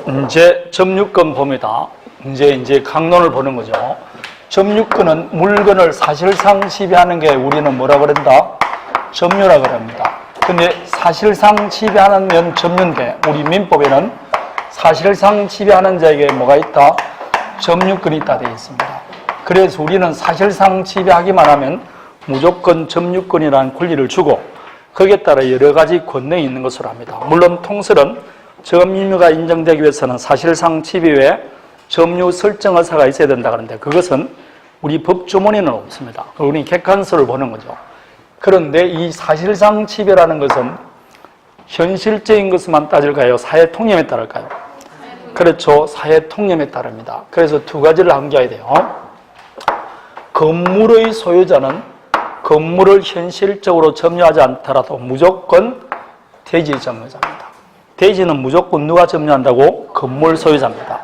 이제 점유권 봅니다. 이제 강론을 보는 거죠. 점유권은 물건을 사실상 지배하는 게 우리는 뭐라 그런다? 점유라 그럽니다. 근데 사실상 지배하는 점유인데 우리 민법에는 사실상 지배하는 자에게 뭐가 있다? 점유권이 있다 되어 있습니다. 그래서 우리는 사실상 지배하기만 하면 무조건 점유권이라는 권리를 주고 거기에 따라 여러 가지 권능이 있는 것으로 합니다. 물론 통설은 점유가 인정되기 위해서는 사실상 지배 외에 점유 설정 의사가 있어야 된다 그러는데 그것은 우리 법조문에는 없습니다. 우리 객관서를 보는 거죠. 그런데 이 사실상 지배라는 것은 현실적인 것만 따질까요? 사회 통념에 따를까요? 그렇죠. 사회 통념에 따릅니다. 그래서 두 가지를 암기해야 돼요. 건물의 소유자는 건물을 현실적으로 점유하지 않더라도 무조건 대지 점유자입니다. 대지는 무조건 누가 점유한다고? 건물 소유자입니다.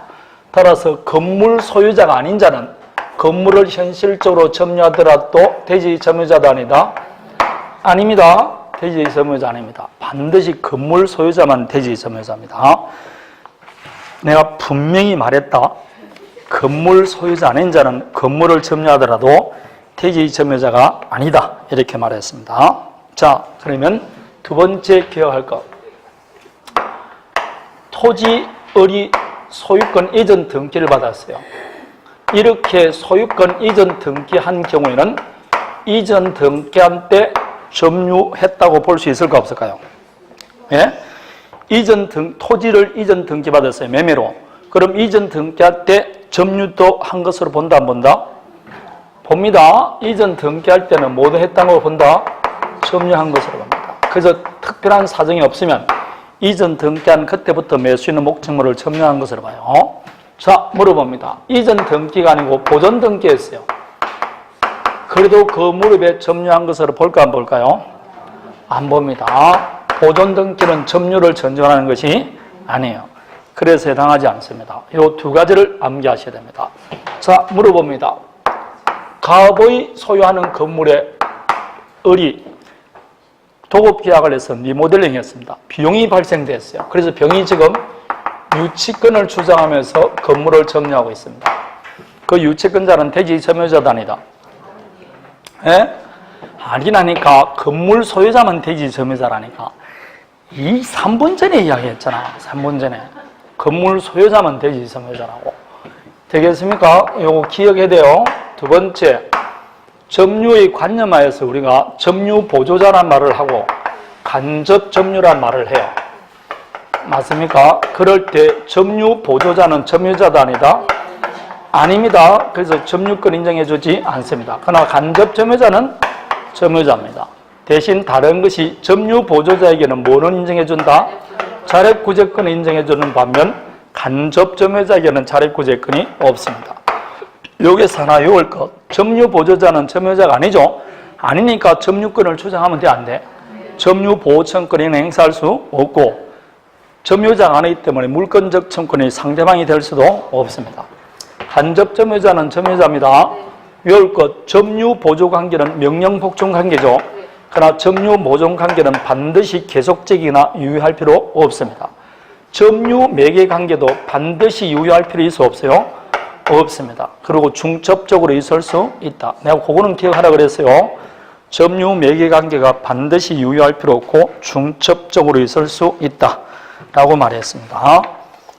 따라서 건물 소유자가 아닌 자는 건물을 현실적으로 점유하더라도 대지 점유자도 아니다? 아닙니다. 대지 점유자 아닙니다. 반드시 건물 소유자만 대지 점유자입니다. 내가 분명히 말했다. 건물 소유자 아닌 자는 건물을 점유하더라도 대지 점유자가 아니다. 이렇게 말했습니다. 자, 그러면 두 번째 기억할 것. 토지, 을이 소유권 이전 등기를 받았어요. 이렇게 소유권 이전 등기한 경우에는 이전 등기한 때 점유했다고 볼 수 있을까 없을까요? 예? 토지를 이전 등기 받았어요. 매매로. 그럼 이전 등기할 때 점유도 한 것으로 본다 안 본다? 봅니다. 이전 등기할 때는 모두 했다는 걸 본다? 점유한 것으로 봅니다. 그래서 특별한 사정이 없으면 이전 등기한 그때부터 매수 있는 목적물을 점유한 것으로 봐요. 자, 물어봅니다. 이전 등기가 아니고 보존 등기했어요. 그래도 그 무릎에 점유한 것으로 볼까 안 볼까요? 안 봅니다. 보존 등기는 점유를 전제하는 것이 아니에요. 그래서 해당하지 않습니다. 이 두 가지를 암기하셔야 됩니다. 자, 물어봅니다. 갑의 소유하는 건물에 을이 도급계약을 해서 리모델링 했습니다. 비용이 발생됐어요. 그래서 병이 지금 유치권을 주장하면서 건물을 점유하고 있습니다. 그 유치권자는 대지 점유자도 아니다. 예? 아니라니까. 건물 소유자만 대지 점유자라니까. 3분 전에 이야기했잖아. 3분 전에. 건물 소유자만 대지 점유자라고. 되겠습니까? 요거 기억해야 돼요. 두 번째, 점유의 관념하에서 우리가 점유 보조자란 말을 하고 간접 점유란 말을 해요. 맞습니까? 그럴 때 점유 보조자는 점유자도 아니다? 아닙니다. 그래서 점유권 인정해주지 않습니다. 그러나 간접 점유자는 점유자입니다. 대신 다른 것이 점유 보조자에게는 뭐는 인정해준다? 자력구제권을 인정해주는 반면 간접 점유자에게는 자력구제권이 없습니다. 여기서 하나 외울 것. 점유 보조자는 점유자가 아니죠? 아니니까 점유권을 주장하면 돼, 안 돼? 점유 보호청권을 행사할 수 없고 점유자가 아니기 때문에 물권적 청권이 상대방이 될 수도 없습니다. 간접 점유자는 점유자입니다. 외울 것. 점유 보조 관계는 명령 복종 관계죠. 그러나 점유 보존 관계는 반드시 계속적이나 유효할 필요 없습니다. 점유 매개 관계도 반드시 유효할 필요 있어 없어요? 없습니다. 그리고 중첩적으로 있을 수 있다. 내가 그거는 기억하라 그랬어요. 점유 매개 관계가 반드시 유효할 필요 없고 중첩적으로 있을 수 있다 라고 말했습니다.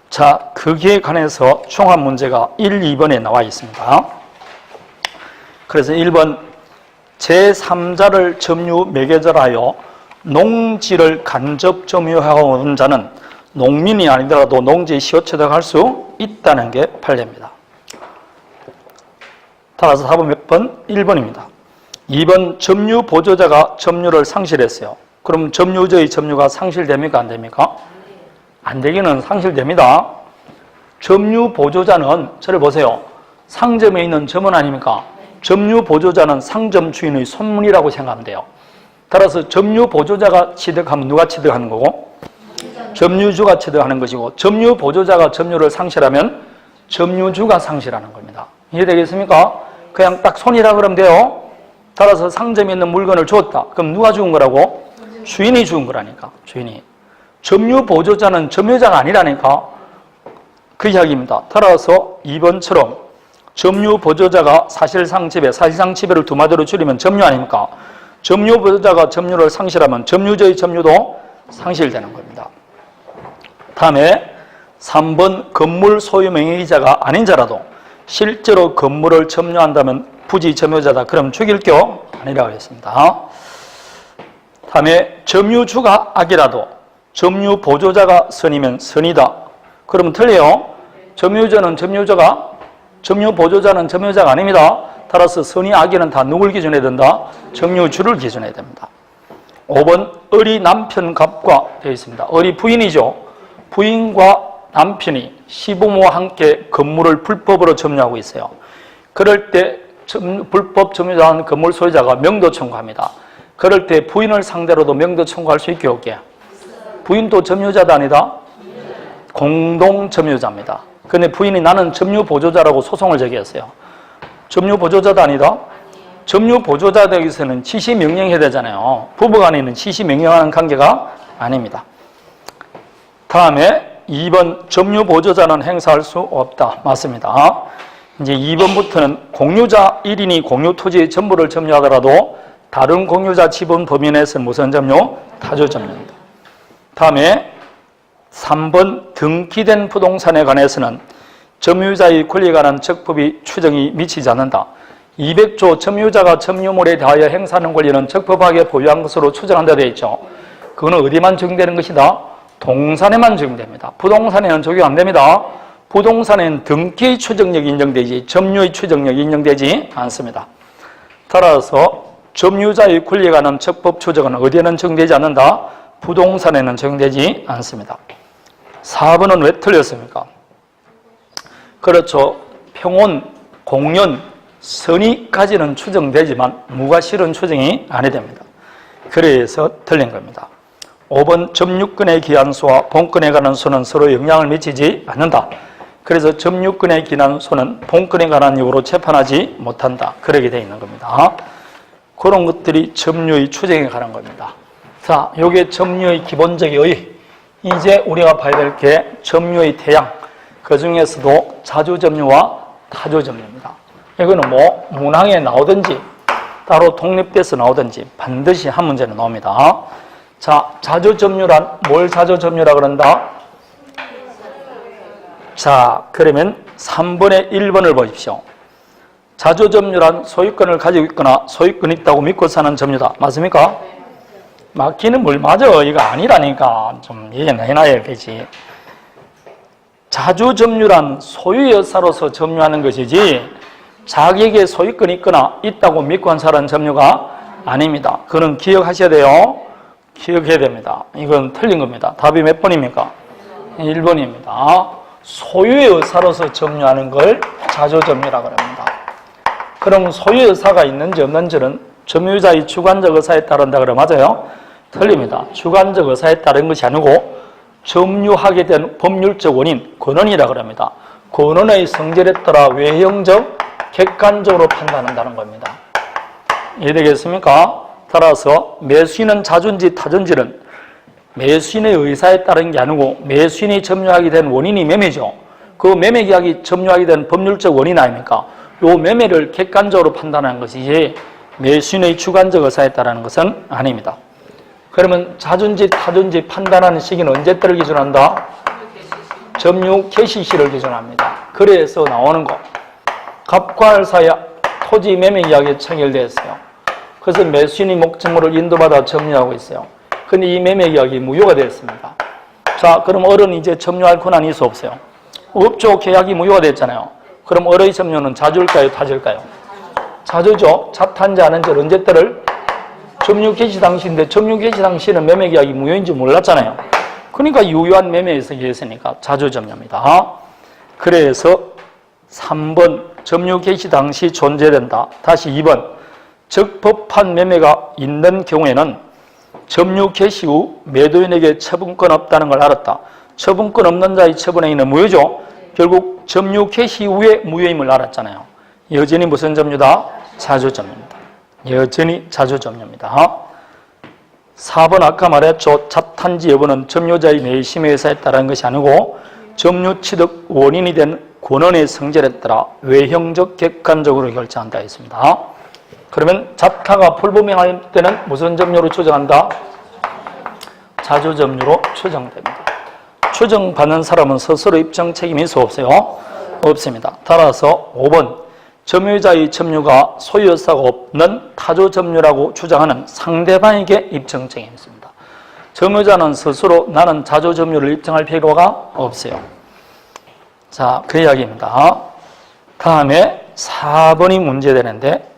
자, 거기에 관해서 종합 문제가 1, 2번에 나와 있습니다. 그래서 1번, 제3자를 점유 매개자로 하여 농지를 간접 점유하고 온 자는 농민이 아니더라도 농지에 시효취득할 수 있다는 게 판례입니다. 따라서 답은 몇 번? 1번입니다. 2번, 점유 보조자가 점유를 상실했어요. 그럼 점유자의 점유가 상실됩니까? 안 됩니까? 안 되기는 상실됩니다. 점유 보조자는, 저를 보세요. 상점에 있는 점원 아닙니까? 점유 보조자는 상점 주인의 손문이라고 생각하면 돼요. 따라서 점유 보조자가 취득하면 누가 취득하는 거고? 점유주가 취득하는 것이고, 점유 보조자가 점유를 상실하면 점유주가 상실하는 겁니다. 이해되겠습니까? 그냥 딱 손이라 그러면 돼요. 따라서 상점에 있는 물건을 주었다. 그럼 누가 주은 거라고? 주인이 주은 거라니까. 주인이. 점유 보조자는 점유자가 아니라니까. 그 이야기입니다. 따라서 2번처럼 점유 보조자가 사실상 지배를 두 마디로 줄이면 점유 아닙니까? 점유 보조자가 점유를 상실하면 점유자의 점유도 상실되는 겁니다. 다음에 3번 건물 소유 명의자가 아닌 자라도 실제로 건물을 점유한다면 부지 점유자다. 그럼 죽일 겨 아니라고 했습니다. 다음에 점유주가 악이라도 점유 보조자가 선이면 선이다. 그러면 틀려요. 점유자는 점유자가, 점유 보조자는 점유자가 아닙니다. 따라서 선이 악이는 다 누굴 기준해야 된다? 점유주를 기준해야 됩니다. 5번 을이 남편 갑과 되어 있습니다. 을이 부인이죠. 부인과 남편이 시부모와 함께 건물을 불법으로 점유하고 있어요. 그럴 때 불법 점유자한 건물 소유자가 명도 청구합니다. 그럴 때 부인을 상대로도 명도 청구할 수 있게 없게. 부인도 점유자다 아니다? 공동 점유자입니다. 근데 부인이 나는 점유 보조자라고 소송을 제기했어요. 점유 보조자도 아니다? 점유 보조자 되기 위해서는 지시 명령해야 되잖아요. 부부간에는 지시 명령하는 관계가 아닙니다. 다음에 2번 점유 보조자는 행사할 수 없다. 맞습니다. 이제 2번부터는 공유자 1인이 공유 토지의 전부를 점유하더라도 다른 공유자 지분 범위 내에서는 무슨 점유? 타조 점유입니다. 다음에 3번 등기된 부동산에 관해서는 점유자의 권리에 관한 적법이 추정이 미치지 않는다. 200조 점유자가 점유물에 대하여 행사하는 권리는 적법하게 보유한 것으로 추정한다 되어 있죠. 그거는 어디만 적용되는 것이다? 동산에만 적용됩니다. 부동산에는 적용 안 됩니다. 부동산에는 등기의 추정력이 인정되지 점유의 추정력이 인정되지 않습니다. 따라서 점유자의 권리에 관한 적법 추정은 어디에는 적용되지 않는다? 부동산에는 적용되지 않습니다. 4번은 왜 틀렸습니까? 그렇죠. 평온, 공연, 선의까지는 추정되지만 무과실은 추정이 아니 됩니다. 그래서 틀린 겁니다. 5번 점유권의 기한수와 본권에 관한 수는 서로 영향을 미치지 않는다. 그래서 점유권의 기한수는 본권에 관한 이유로 재판하지 못한다. 그렇게 되어 있는 겁니다. 그런 것들이 점유의 추정에 관한 겁니다. 자, 이게 점유의 기본적인 의. 이제 우리가 봐야 될 게 점유의 태양. 그 중에서도 자주점유와 타주점유입니다. 이거는 뭐 문항에 나오든지 따로 독립돼서 나오든지 반드시 한 문제는 나옵니다. 자, 자주점유란 뭘 자주점유라 그런다? 자, 그러면 3번의 1번을 보십시오. 자주점유란 소유권을 가지고 있거나 소유권이 있다고 믿고 사는 점유다. 맞습니까? 맞기는 뭘 맞아. 이거 아니라니까. 좀 얘기해놔야 되지. 자주점유란 소유여사로서 점유하는 것이지 자기에게 소유권이 있거나 있다고 믿고 한 사람 점유가 아닙니다. 그건 기억하셔야 돼요. 기억해야 됩니다. 이건 틀린 겁니다. 답이 몇 번입니까? 1번입니다. 소유의 의사로서 점유하는 걸 자주점유라고 합니다. 그럼 소유의 의사가 있는지 없는지는 점유자의 주관적 의사에 따른다 그러면 맞아요? 틀립니다. 주관적 의사에 따른 것이 아니고 점유하게 된 법률적 원인, 권원이라고 합니다. 권원의 성질에 따라 외형적, 객관적으로 판단한다는 겁니다. 이해되겠습니까? 따라서 매수인은 자주인지 타주인지는 매수인의 의사에 따른 게 아니고 매수인이 점유하게 된 원인이 매매죠. 그 매매 계약이 점유하게 된 법률적 원인 아닙니까? 이 매매를 객관적으로 판단하는 것이지 매수인의 주관적 의사에 따르는 것은 아닙니다. 그러면 자주인지 타주인지 판단하는 시기는 언제 때를 기준한다? 점유 개시시를 기준합니다. 그래서 나오는 거. 갑과 알 사이 토지 매매 계약이 청결되었어요. 그래서 매수인이 목적물을 인도받아 점유하고 있어요. 근데 이 매매 계약이 무효가 되었습니다. 자, 그럼 을은 이제 점유할 권한이 있어 없어요? 없죠. 계약이 무효가 됐잖아요. 그럼 을의 점유는 자주일까요? 타주일까요? 자주죠. 자탄지 않은지 언제 때를? 점유 개시 당시인데 점유 개시 당시에는 매매 계약이 무효인지 몰랐잖아요. 그러니까 유효한 매매에서 계했으니까 자주점유입니다. 그래서 3번 점유 개시 당시 존재된다. 다시 2번 적법한 매매가 있는 경우에는 점유 개시 후 매도인에게 처분권 없다는 걸 알았다. 처분권 없는 자의 처분행위는 무효죠. 결국 점유 개시 후에 무효임을 알았잖아요. 여전히 무슨 점유다? 자주점유입니다. 여전히 자주점유입니다. 4번 아까 말했죠. 자탄지 여부는 점유자의 내심의 의사에 따른 것이 아니고 점유 취득 원인이 된 권원의 성질에 따라 외형적 객관적으로 결정한다 했습니다. 그러면 자타가 불분명할 때는 무슨 점유로 추정한다? 자조점유로 추정됩니다. 추정받는 사람은 스스로 입증 책임이 있어 없어요? 없습니다. 따라서 5번 점유자의 점유가 소유자가 없는 타조점유라고 주장하는 상대방에게 입증 책임이 있습니다. 점유자는 스스로 나는 자조점유를 입증할 필요가 없어요. 자, 그 이야기입니다. 다음에 4번이 문제되는데,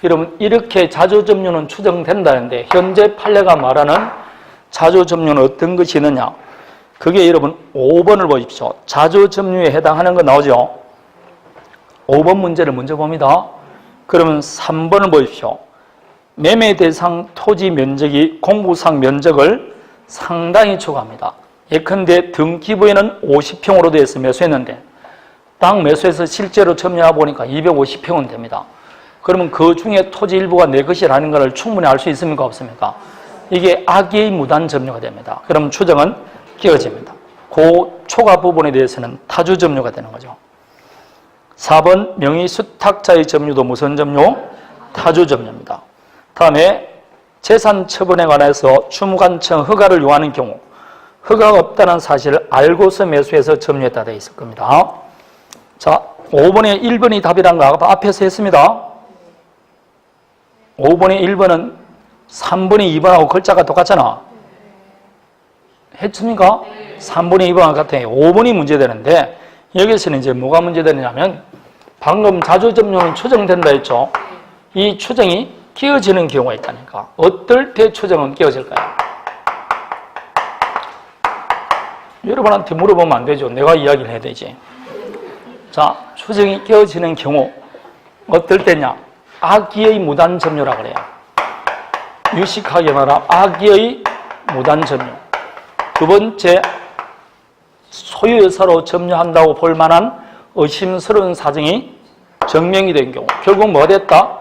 여러분 이렇게 자조점유는 추정된다는데 현재 판례가 말하는 자조점유는 어떤 것이 있느냐? 그게 여러분 5번을 보십시오. 자조점유에 해당하는 거 나오죠? 5번 문제를 먼저 봅니다. 그러면 3번을 보십시오. 매매 대상 토지 면적이 공부상 면적을 상당히 초과합니다. 예컨대 등기부에는 50평으로 되어 있어 매수했는데 땅 매수해서 실제로 점유해 보니까 250평은 됩니다. 그러면 그 중에 토지 일부가 내 것이라는 것을 충분히 알 수 있습니까? 없습니까? 이게 악의 무단 점유가 됩니다. 그럼 추정은 끼어집니다. 그 초과 부분에 대해서는 타주 점유가 되는 거죠. 4번 명의 수탁자의 점유도 무슨 점유? 타주 점유입니다. 다음에 재산 처분에 관해서 추무관청 허가를 요하는 경우 허가가 없다는 사실을 알고서 매수해서 점유했다 되어 있을 겁니다. 자, 5번에 1번이 답이라는 거 앞에서 했습니다. 5번에 1번은 3번에 2번하고 글자가 똑같잖아. 했습니까? 3번에 2번과 같아요. 5번이 문제되는데 여기서는 이제 뭐가 문제되느냐면 방금 자조점유는 추정된다 했죠. 이 추정이 끼어지는 경우가 있다니까. 어떨 때 추정은 끼어질까요? 여러분한테 물어보면 안 되죠. 내가 이야기를 해야 되지. 자, 추정이 끼어지는 경우 어떨 때냐? 악의의 무단 점유라 그래요. 유식하게 말하면 악의의 무단 점유. 두 번째, 소유여사로 점유한다고 볼 만한 의심스러운 사정이 증명이 된 경우. 결국 뭐가 됐다?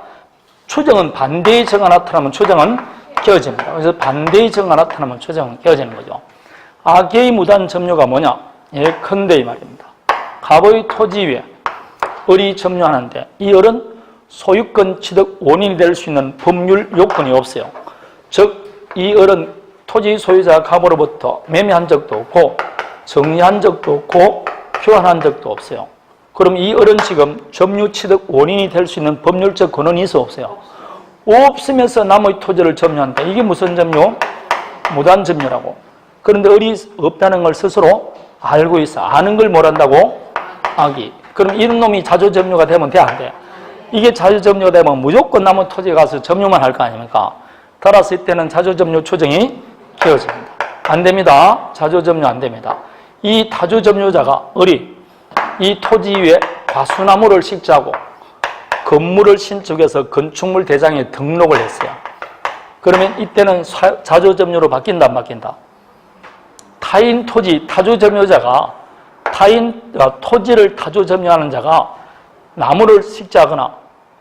추정은 반대의 증거가 나타나면 추정은 끼어집니다. 그래서 반대의 증거가 나타나면 추정은 끼어지는 거죠. 악의 무단 점유가 뭐냐? 예컨대 이 말입니다. 갑의 토지 위에 을이 점유하는데 이 을은 소유권 취득 원인이 될 수 있는 법률 요건이 없어요. 즉, 이 을은 토지 소유자 갑으로부터 매매한 적도 없고 정리한 적도 없고 교환한 적도 없어요. 그럼 이 을은 지금 점유 취득 원인이 될 수 있는 법률적 근원이 있어 없어요? 없으면서 남의 토지를 점유한다. 이게 무슨 점유? 무단 점유라고. 그런데 을이 없다는 걸 스스로 알고 있어. 아는 걸 뭘 한다고? 악의. 그럼 이런 놈이 자조점유가 되면 돼, 안 돼? 이게 자조점유가 되면 무조건 남의 토지에 가서 점유만 할 거 아닙니까? 따라서 이때는 자조점유 추정이 끼어집니다. 안 됩니다. 자조점유 안 됩니다. 이 타조점유자가 을이 이 토지 위에 과수나무를 식재하고 건물을 신축해서 건축물 대장에 등록을 했어요. 그러면 이때는 자조점유로 바뀐다 안 바뀐다? 타인 토지 타조점유자가 토지를 타조점유하는 자가 나무를 식재하거나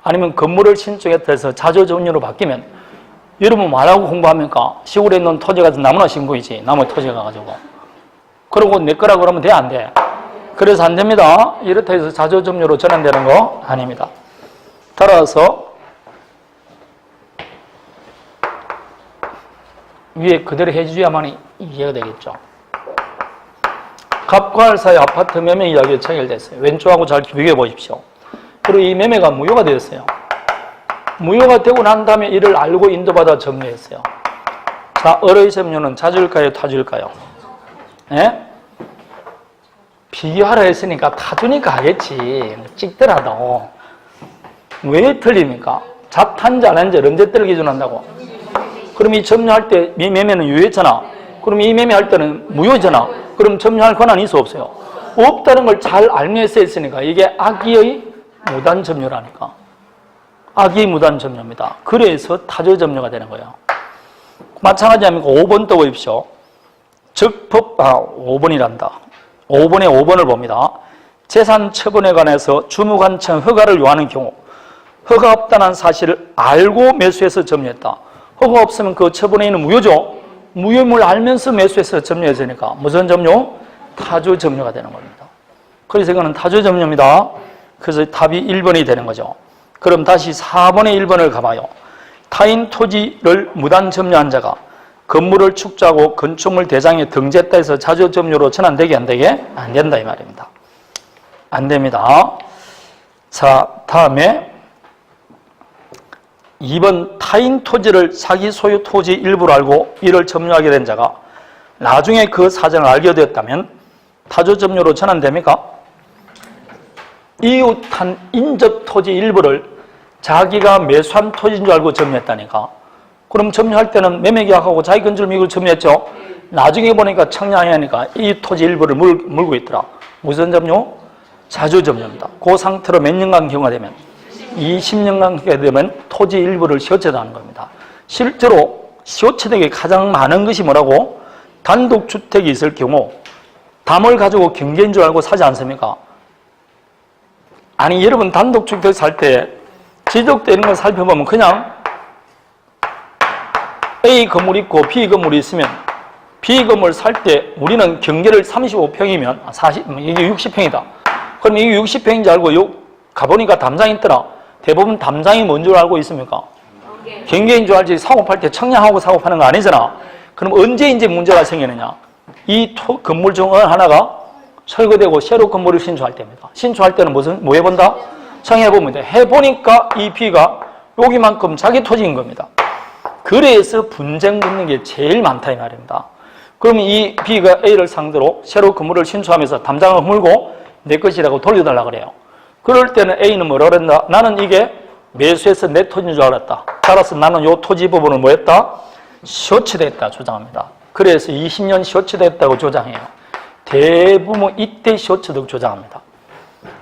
아니면 건물을 신축해서 자조점유로 바뀌면 여러분 뭐라고 공부합니까? 시골에 있는 토지 가서 나무나 심고이지. 나무 토지 가가지고. 그러고 내 거라고 그러면 돼, 안 돼? 그래서 안 됩니다. 이렇다 해서 자조점유로 전환되는 거 아닙니다. 따라서 위에 그대로 해주셔야만 이해가 되겠죠. 갑과 알 사이 아파트 매매 이야기가 체결됐어요. 왼쪽하고 잘 비교해 보십시오. 그리고 이 매매가 무효가 되었어요. 무효가 되고 난 다음에 이를 알고 인도받아 점유했어요. 자, 을의 점유는 자주일까요? 타주일까요? 예? 비교하라 했으니까 타주니까 하겠지. 찍더라도. 왜 틀립니까? 자탄지 안 한지 언제 때를 기준한다고? 그럼 이 점유할 때 이 매매는 유효했잖아. 그럼 이 매매할 때는 무효잖아. 그럼 점유할 권한이 있어 없어요? 없다는 걸 잘 알면서 했으니까 이게 악의의 무단 점유라니까. 악의 무단 점유입니다. 그래서 타조 점유가 되는 거예요. 마찬가지 아닙니까? 5번 또 보십시오. 즉, 5번이란다. 5번에 5번을 봅니다. 재산 처분에 관해서 주무관청 허가를 요하는 경우 허가 없다는 사실을 알고 매수해서 점유했다. 허가 없으면 그 처분에 있는 무효죠. 무효임을 알면서 매수해서 점유했으니까 무슨 점유? 타주 점유가 되는 겁니다. 그래서 이거는 타주 점유입니다. 그래서 답이 1번이 되는 거죠. 그럼 다시 4번의 1번을 가봐요. 타인 토지를 무단 점유한 자가 건물을 축조하고 건축물 대장에 등재했다 해서 자주 점유로 전환되게 안 되게? 안 된다 이 말입니다. 안 됩니다. 자, 다음에 2번 타인 토지를 자기 소유 토지 일부로 알고 이를 점유하게 된 자가 나중에 그 사정을 알게 되었다면 타주 점유로 전환됩니까? 이웃한 인접 토지 일부를 자기가 매수한 토지인 줄 알고 점유했다니까. 그럼 점유할 때는 매매계약하고 자기 건줄 미국 점유했죠. 나중에 보니까 청량하니까 이 토지 일부를 물고 있더라. 무슨 점유? 자주 점유입니다. 그 상태로 몇 년간 경우가 되면 20년간 경우가 되면 토지 일부를 시효체당하는 겁니다. 실제로 시효체득이 가장 많은 것이 뭐라고? 단독주택이 있을 경우 담을 가지고 경계인 줄 알고 사지 않습니까? 아니 여러분 단독주택 살 때 지적되는 걸 살펴보면 그냥 A 건물이 있고 B 건물이 있으면 B 건물 살 때 우리는 경계를 35평이면 이게 60평이다. 그럼 이게 60평인 줄 알고 가보니까 담장이 있더라. 대부분 담장이 뭔 줄 알고 있습니까? 경계인 줄 알지 사고 팔 때 청량하고 사고 파는 거 아니잖아. 그럼 언제 이제 문제가 생기느냐? 이 건물 중 어느 하나가 철거되고 새로 건물을 신축할 때입니다. 신축할 때는 뭐 해본다? 청해보면 돼. 해보니까 이 B가 여기만큼 자기 토지인 겁니다. 그래서 분쟁 붙는 게 제일 많다 이 말입니다. 그러면 이 B가 A를 상대로 새로 건물을 신축하면서 담장을 물고 내 것이라고 돌려달라 그래요. 그럴 때는 A는 뭐라 그랬나? 나는 이게 매수해서 내 토지인 줄 알았다. 따라서 나는 이 토지 부분을 뭐 했다? 시효체됐다 주장합니다. 그래서 20년 시효체됐다고 주장해요. 대부분 이때 시효체득 주장합니다.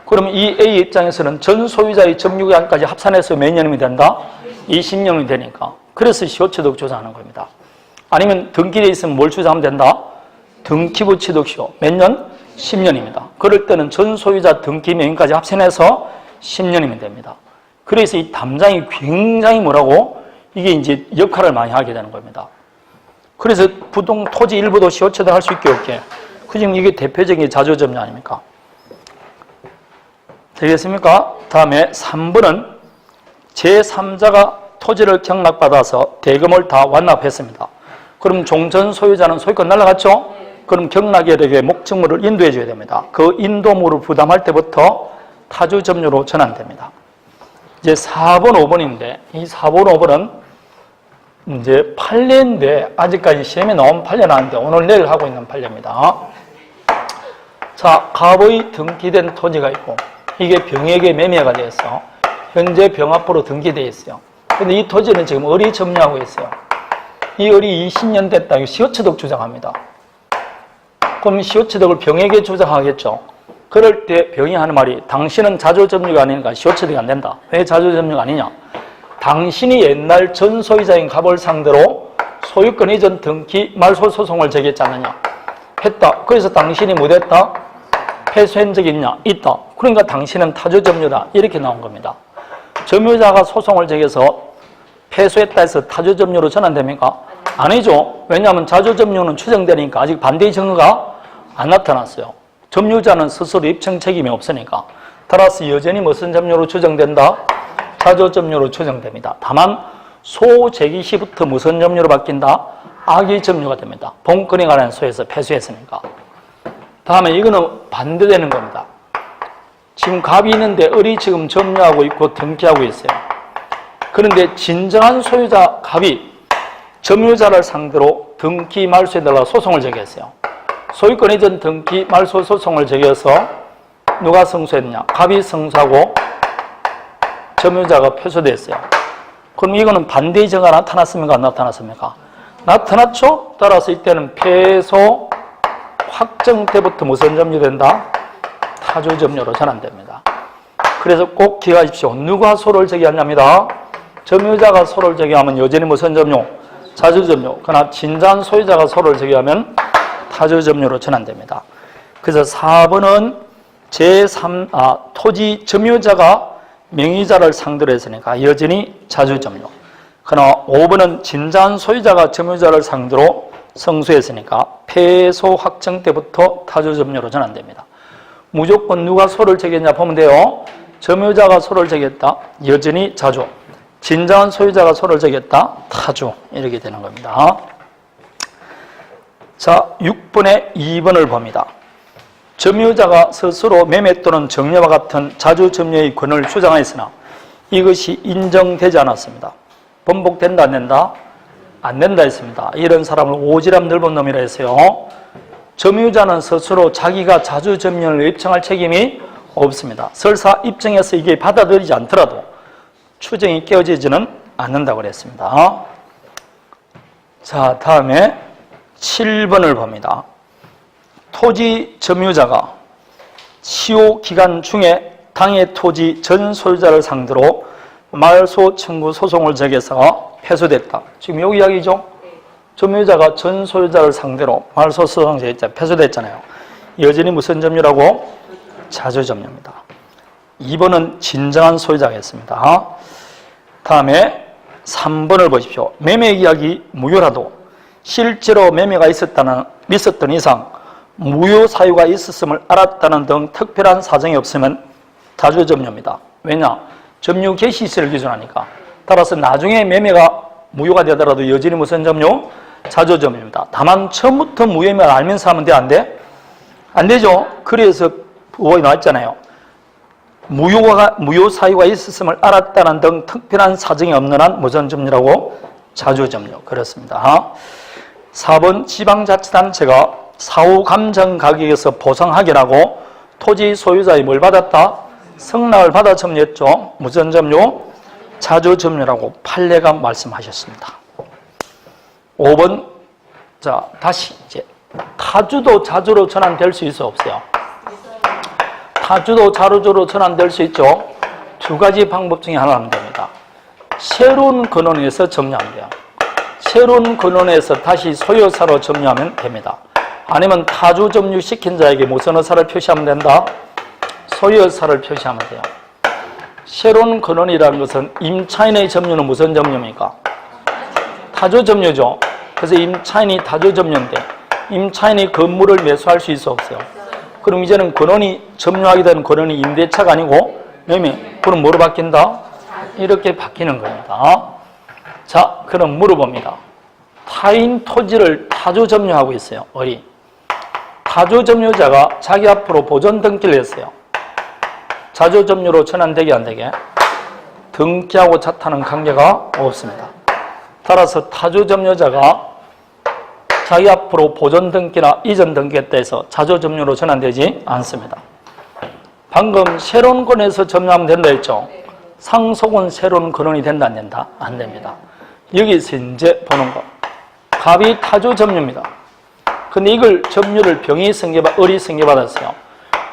그러면 이 A 입장에서는 전 소유자의 점유기간까지 합산해서 몇 년이 된다? 20년이 되니까. 그래서 시효체득 주장하는 겁니다. 아니면 등기되어 있으면 뭘 주장하면 된다? 등기부 취득시효. 몇 년? 10년입니다. 그럴 때는 전 소유자 등기 명의까지 합산해서 10년이면 됩니다. 그래서 이 담장이 굉장히 뭐라고? 이게 이제 역할을 많이 하게 되는 겁니다. 그래서 토지 일부도 시효체득 할 수 있게 없게. 지금 이게 대표적인 자주점유 아닙니까? 되겠습니까? 다음에 3번은 제3자가 토지를 경락받아서 대금을 다 완납했습니다. 그럼 종전 소유자는 소유권 날라갔죠? 그럼 경락에게 목적물을 인도해 줘야 됩니다. 그 인도물을 부담할 때부터 타주점유로 전환됩니다. 이제 4번, 5번인데 이 4번, 5번은 이제 판례인데 아직까지 시험에 나온 판례는 아닌데 오늘 내일 하고 있는 판례입니다. 자, 갑의 등기된 토지가 있고 이게 병에게 매매가 되었어. 현재 병 앞으로 등기되어 있어요. 근데 이 토지는 지금 을이 점유하고 있어요. 이 을이 20년 됐다. 이거 시효체득 주장합니다. 그럼 시효체득을 병에게 주장하겠죠. 그럴 때 병이 하는 말이 당신은 자주점유가 아니니까 시효체득이 안 된다. 왜 자주점유가 아니냐? 당신이 옛날 전 소유자인 갑을 상대로 소유권 이전 등기 말소 소송을 제기했지 않느냐? 했다. 그래서 당신이 못했다? 패소한 적이 있냐? 있다. 그러니까 당신은 타주점유다. 이렇게 나온 겁니다. 점유자가 소송을 제기해서 패소했다 해서 타주점유로 전환됩니까? 아니죠. 왜냐하면 자주점유는 추정되니까 아직 반대의 증거가 안 나타났어요. 점유자는 스스로 입증 책임이 없으니까. 따라서 여전히 무슨 점유로 추정된다? 자주점유로 추정됩니다. 다만 소제기 시부터 무슨 점유로 바뀐다? 악의 점유가 됩니다. 본건에 관한 소에서 패소했으니까. 다음에 이거는 반대되는 겁니다. 지금 갑이 있는데 을이 지금 점유하고 있고 등기하고 있어요. 그런데 진정한 소유자 갑이 점유자를 상대로 등기 말소해달라고 소송을 제기했어요. 소유권 이전 등기 말소 소송을 제기해서 누가 승소했냐? 갑이 승소하고 점유자가 패소됐어요. 그럼 이거는 반대의 증거가 나타났습니까? 안 나타났습니까? 나타났죠? 따라서 이때는 패소 확정 때부터 무슨 점유된다? 타주점유로 전환됩니다. 그래서 꼭 기억하십시오. 누가 소를 제기하냐입니다. 점유자가 소를 제기하면 여전히 무슨 점유? 자주점유. 그러나 진정한 소유자가 소를 제기하면 타주점유로 전환됩니다. 그래서 4번은 토지 점유자가 명의자를 상대로 했으니까 여전히 자주점유. 그러나 5번은 진정한 소유자가 점유자를 상대로 성수했으니까 패소 확정 때부터 타조점유로 전환됩니다. 무조건 누가 소를 제기했냐 보면 돼요. 점유자가 소를 제기했다. 여전히 자주. 진정한 소유자가 소를 제기했다. 타주. 이렇게 되는 겁니다. 자, 6번에 2번을 봅니다. 점유자가 스스로 매매 또는 정려와 같은 자주점유의 권을 주장하였으나 이것이 인정되지 않았습니다. 번복된다 안 된다? 안 된다 했습니다. 이런 사람을 오지랖 넓은 놈이라 했어요. 점유자는 스스로 자기가 자주점유를 입증할 책임이 없습니다. 설사 입증해서 이게 받아들이지 않더라도 추정이 깨어지지는 않는다고 그랬습니다. 자, 다음에 7번을 봅니다. 토지 점유자가 시효 기간 중에 당해 토지 전 소유자를 상대로 말소 청구 소송을 제기해서 패소됐다. 지금 여기 이야기죠? 점유자가 전 소유자를 상대로 말소 소송 제기했잖아요. 패소됐잖아요. 여전히 무슨 점유라고? 자주점유입니다. 2번은 진정한 소유자겠습니다. 다음에 3번을 보십시오. 매매 계약이 무효라도 실제로 매매가 있었던 이상 무효 사유가 있었음을 알았다는 등 특별한 사정이 없으면 자주점유입니다. 왜냐? 점유 개시 시를 기준하니까. 따라서 나중에 매매가 무효가 되더라도 여전히 무슨 점유? 자주점유입니다. 다만 처음부터 무효임을 알면서 하면 돼? 안 돼? 안 되죠. 그래서 의혹이 나왔잖아요. 무효 사유가 있었음을 알았다는 등 특별한 사정이 없는 한 무슨 점유라고? 자주점유. 그렇습니다. 4번 지방자치단체가 사후 감정 가격에서 보상 확인하고 토지 소유자의 뭘 받았다? 승낙을 받아 점유했죠. 무슨 점유? 자주점유라고 판례가 말씀하셨습니다. 5번. 자, 다시 이제 타주도 자주로 전환될 수 있어 없어요? 타주도 자주로 전환될 수 있죠. 두 가지 방법 중에 하나는 됩니다. 새로운 근원에서 점유하면 돼요. 새로운 근원에서 다시 소유사로 점유하면 됩니다. 아니면 타주 점유 시킨 자에게 무슨 의사를 표시하면 된다? 소유사를 표시하면 돼요. 새로운 근원이라는 것은 임차인의 점유는 무슨 점유입니까? 타주 점유죠. 그래서 임차인이 타주 점유인데 임차인이 건물을 매수할 수 있어 없어요? 그럼 이제는 근원이 점유하게 된 근원이 임대차가 아니고 매매. 그럼 뭐로 바뀐다? 이렇게 바뀌는 겁니다. 자, 그럼 물어봅니다. 타인 토지를 타주 점유하고 있어요. 어리. 타주 점유자가 자기 앞으로 보존 등기를 했어요. 자주 점유로 전환되게 안 되게? 등기하고 자타는 관계가 없습니다. 따라서 타주 점유자가 자기 앞으로 보존 등기나 이전 등기에 대해서 자주 점유로 전환되지 않습니다. 방금 새로운 권에서 점유하면 된다 했죠? 상속은 새로운 근원이 된다 안 된다? 안 됩니다. 여기서 이제 보는 거. 갑이 타주 점유입니다. 근데 이걸 점유를 을이 승계받았어요.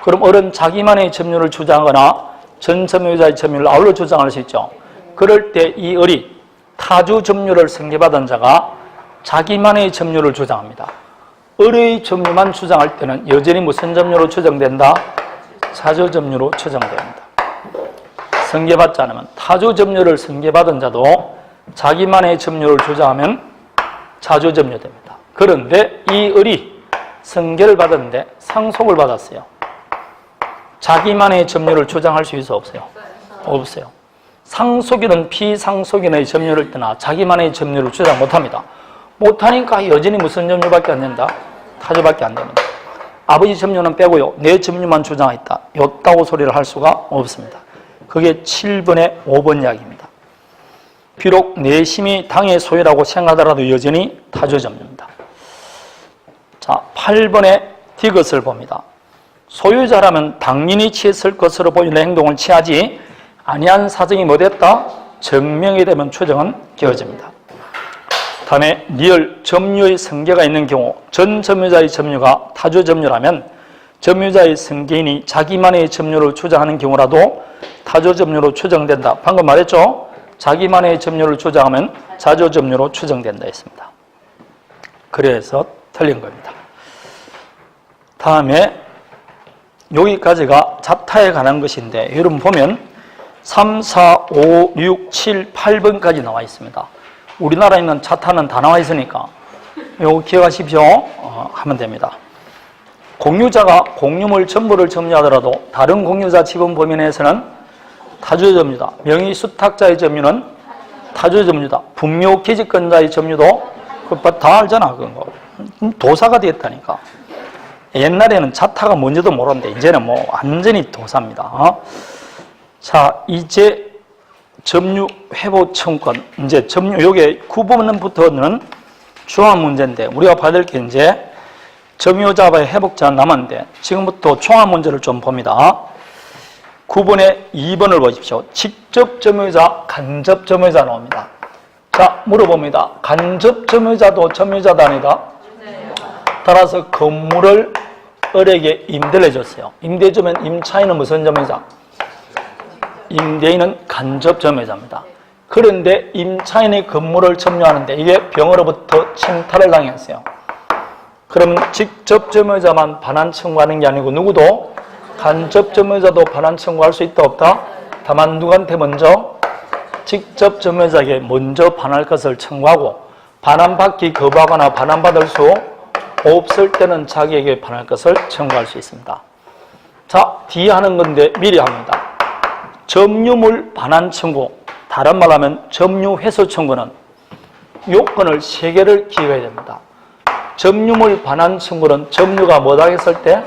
그럼 을은 자기만의 점유를 주장하거나 전 점유자의 점유를 아울러 주장할 수 있죠. 그럴 때 이 을이 타주 점유를 승계받은 자가 자기만의 점유를 주장합니다. 을의 점유만 주장할 때는 여전히 무슨 점유로 추정된다? 자주 점유로 추정됩니다. 승계받지 않으면 타주 점유를 승계받은 자도 자기만의 점유를 주장하면 자주 점유됩니다. 그런데 이 을이 승계를 받았는데 상속을 받았어요. 자기만의 점유를 주장할 수 있어 없어요? 없어요. 상속인은 피상속인의 점유를 떠나 자기만의 점유를 주장 못합니다. 못하니까 여전히 무슨 점유밖에 안 된다? 타주밖에 안 됩니다. 아버지 점유는 빼고요. 내 점유만 주장했다. 요따고 소리를 할 수가 없습니다. 그게 7번의 5번 이야기입니다. 비록 내심이 당의 소유라고 생각하더라도 여전히 타주 점유입니다. 자, 8번의 디귿을 봅니다. 소유자라면 당연히 취했을 것으로 보이는 행동을 취하지 아니한 사정이 못했다? 증명이 되면 추정은 기어집니다. 다음에 리얼 점유의 승계가 있는 경우 전 점유자의 점유가 타주 점유라면 점유자의 승계인이 자기만의 점유를 주장하는 경우라도 타주 점유로 추정된다. 방금 말했죠? 자기만의 점유를 주장하면 자주 점유로 추정된다 했습니다. 그래서 틀린 겁니다. 다음에 여기까지가 자타에 관한 것인데 여러분 보면 3, 4, 5, 6, 7, 8번까지 나와 있습니다. 우리나라에 있는 자타는 다 나와 있으니까 요거 기억하십시오. 하면 됩니다. 공유자가 공유물 전부를 점유하더라도 다른 공유자 지분 범위 내에서는 타주의 점유다. 명의 수탁자의 점유는 타주의 점유다. 분묘 기지권자의 점유도 그거 다 알잖아. 그런 거. 도사가 되겠다니까. 옛날에는 자타가 뭔지도 모르는데 이제는 뭐 완전히 도사입니다. 자, 이제 점유 회복 청구권. 이제 점유 요게 구분부터는 중요한 문제인데 우리가 받을 게 이제 점유자와의 회복자는 남았는데 지금부터 총합 문제를 좀 봅니다. 9번에 2번을 보십시오. 직접 점유자, 간접 점유자 나옵니다. 자, 물어봅니다. 간접 점유자도 점유자도 아니다? 따라서 건물을 을에게 임대를 해줬어요. 임대주면 임차인은 무슨 점유자? 임대인은 간접 점유자입니다. 그런데 임차인이 건물을 점유하는데 이게 병으로부터 침탈을 당했어요. 그럼 직접 점유자만 반환 청구하는 게 아니고 누구도 간접 점유자도 반환 청구할 수 있다 없다? 다만 누구한테 먼저? 직접 점유자에게 먼저 반환할 것을 청구하고 반환받기 거부하거나 반환받을 수 없을 때는 자기에게 반환할 것을 청구할 수 있습니다. 자, 뒤에 하는 건데 미리 합니다. 점유물 반환 청구, 다른 말로 하면 점유 회수 청구는 요건을 3개를 기억해야 됩니다. 점유물 반환 청구는 점유가 뭐 당했을 때?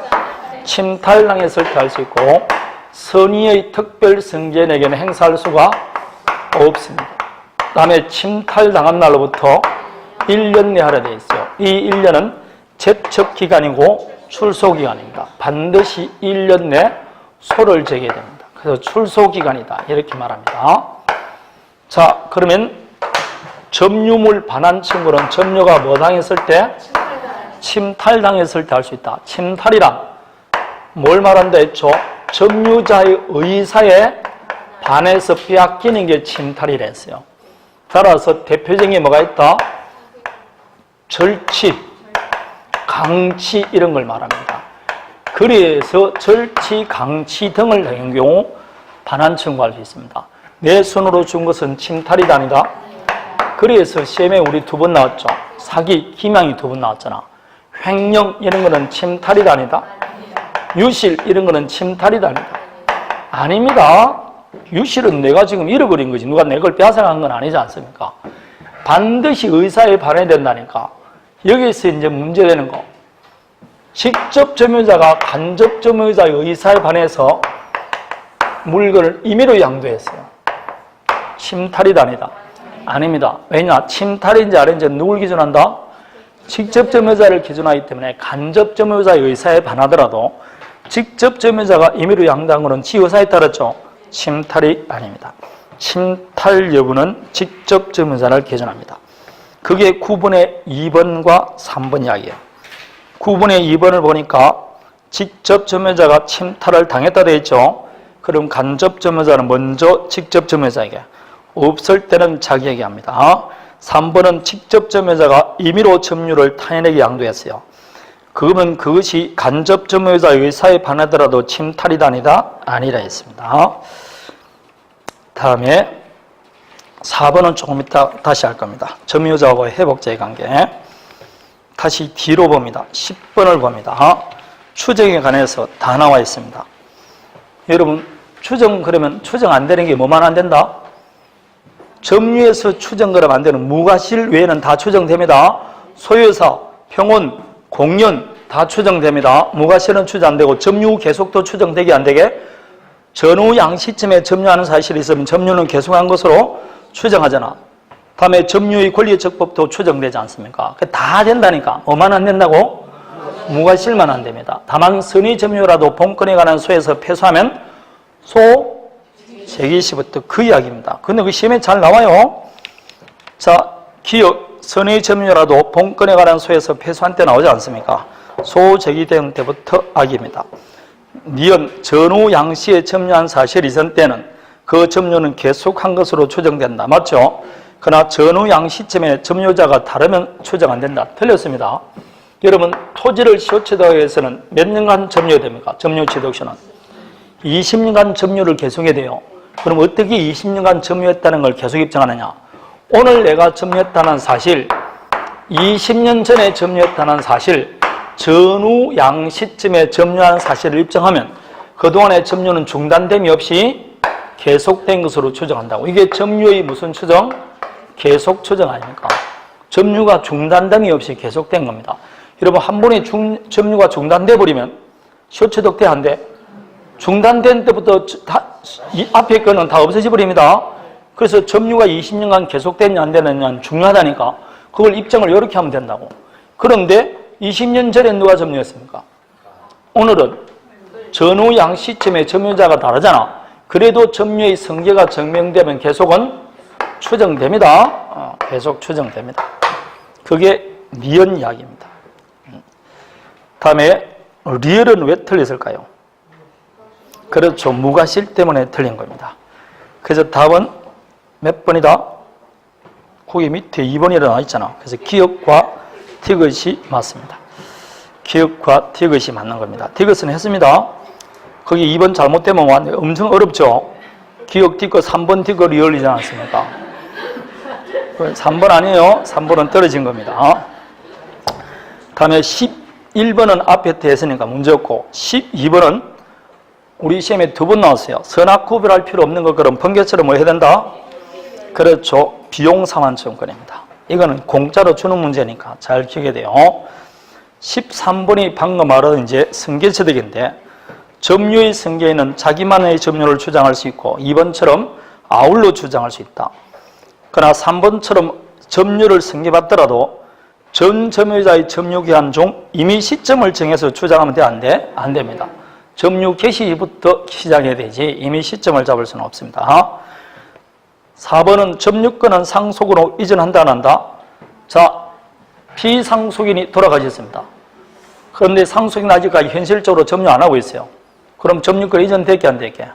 침탈당했을 때 할 수 있고 선의의 특별 승계인에게는 행사할 수가 없습니다. 그 다음에 침탈당한 날로부터 1년 내에 하려 되어 있어요. 이 1년은 제척기간이고 출소기간입니다. 반드시 1년 내 소를 제기해야 됩니다. 그래서 출소기간이다 이렇게 말합니다. 자, 그러면 점유물 반환 청구는 점유가 뭐 당했을 때? 침탈당했을 때 할 수 있다. 침탈이란 뭘 말한다 했죠? 점유자의 의사에 반해서 빼앗기는 게 침탈이라 했어요. 따라서 대표적인 게 뭐가 있다? 절취, 강취 이런 걸 말합니다. 그래서 절취, 강취 등을 행한 경우 반환 청구할 수 있습니다. 내 손으로 준 것은 침탈이다 아니다? 그래서 시험에 우리 2번 나왔죠. 사기, 기망이 2번 나왔잖아. 횡령 이런 거는 침탈이다 아니다? 유실 이런 거는 침탈이다 아니다? 아닙니다. 유실은 내가 지금 잃어버린 거지. 누가 내 걸 빼앗아간 건 아니지 않습니까? 반드시 의사에 반해야 된다니까. 여기서 이제 문제되는 거. 직접 점유자가 간접 점유자의 의사에 반해서 물건을 임의로 양도했어요. 침탈이다 아니다? 아닙니다. 왜냐? 침탈인지 아닌지 누굴 기준한다? 직접 점유자를 기준하기 때문에 간접 점유자의 의사에 반하더라도 직접 점유자가 임의로 양도한 것은 지 의사에 따랐죠. 침탈이 아닙니다. 침탈 여부는 직접 점유자를 기준합니다. 그게 9번의 2번과 3번 이야기예요. 9번의 2번을 보니까 직접 점유자가 침탈을 당했다 되어 있죠. 그럼 간접 점유자는 먼저 직접 점유자에게, 없을 때는 자기에게 합니다. 3번은 직접 점유자가 임의로 점유를 타인에게 양도했어요. 그러면 그것이 간접 점유자의 의사에 반하더라도 침탈이다 아니다? 아니라 했습니다. 다음에 4번은 조금 이따 다시 할 겁니다. 점유자하고 회복자의 관계. 다시 뒤로 봅니다. 10번을 봅니다. 추정에 관해서 다 나와 있습니다. 여러분, 그러면 추정 안 되는 게 뭐만 안 된다? 점유에서 추정 그러면 안 되는 무과실 외에는 다 추정됩니다. 소유사, 평온, 공연 다 추정됩니다. 무과실은 추정 안 되고 점유 계속도 추정되게 안 되게 전후 양 시점에 점유하는 사실이 있으면 점유는 계속한 것으로 추정하잖아. 다음에 점유의 권리의 적법도 추정되지 않습니까? 다 된다니까. 뭐만 안 된다고? 무과실만 안 됩니다. 다만 선의 점유라도 본건에 관한 소에서 패소하면 소 제기시부터 그 이야기입니다. 근데 그 시험에 잘 나와요. 자, 기억, 선의 점유라도 본건에 관한 소에서 패소한 때 나오지 않습니까? 소 제기된 때부터 악입니다. 니은, 전후 양시에 점유한 사실 이전 때는 그 점유는 계속한 것으로 추정된다. 맞죠? 그러나 전후 양 시점에 점유자가 다르면 추정 안 된다. 틀렸습니다. 여러분, 토지를 시효취득에서는 몇 년간 점유해야 됩니까? 점유취득시는 20년간 점유를 계속해야 돼요. 그럼 어떻게 20년간 점유했다는 걸 계속 입증하느냐? 오늘 내가 점유했다는 사실 20년 전에 점유했다는 사실, 전후 양 시점에 점유한 사실을 입증하면 그동안의 점유는 중단됨이 없이 계속된 것으로 추정한다고. 이게 점유의 무슨 추정? 계속 추정 아닙니까? 점유가 중단됨이 없이 계속된 겁니다. 여러분, 한 번에 점유가 중단돼 버리면 쇼체독돼 안 돼? 중단된 때부터 이 앞에 거는 다 없어져 버립니다. 그래서 점유가 20년간 계속됐냐 안 되느냐는 중요하다니까. 그걸 입증을 이렇게 하면 된다고. 그런데 20년 전에 누가 점유했습니까? 오늘은 전후 양 시점의 점유자가 다르잖아. 그래도 점유의 성계가 증명되면 계속은 추정됩니다. 계속 추정됩니다. 그게 니은 이야기입니다. 다음에 리을은 왜 틀렸을까요? 그렇죠. 무가실 때문에 틀린 겁니다. 그래서 답은 몇 번이다? 거기 밑에 2번이 나와 있잖아. 그래서 기역과 티귿이 맞습니다. 기역과 티귿이 맞는 겁니다. 티귿은 했습니다. 거기 2번 잘못되면 완전 엄청 어렵죠. 기역 티귿 3번 티귿 리얼이지 않습니까? 3번 아니에요. 3번은 떨어진 겁니다. 다음에 11번은 앞에 했으니까 문제였고, 12번은 우리 시험에 2번 나왔어요. 선악 구별할 필요 없는 것, 그럼 번개처럼 뭐 해야 된다? 그렇죠. 비용 상환증권입니다. 이거는 공짜로 주는 문제니까 잘 기억해야 돼요. 13번이 방금 말한 이제 승계체득인데, 점유의 승계에는 자기만의 점유를 주장할 수 있고 2번처럼 아울러 주장할 수 있다. 그러나 3번처럼 점유를 승계받더라도 전 점유자의 점유 기한 중 이미 시점을 정해서 주장하면 돼? 안 돼? 안 됩니다. 점유 개시부터 시작해야 되지 이미 시점을 잡을 수는 없습니다. 4번은 점유권은 상속으로 이전한다 안 한다? 자, 피상속인이 돌아가셨습니다. 그런데 상속인 아직까지 현실적으로 점유 안 하고 있어요. 그럼 점유권 이전됐게 안 됐게?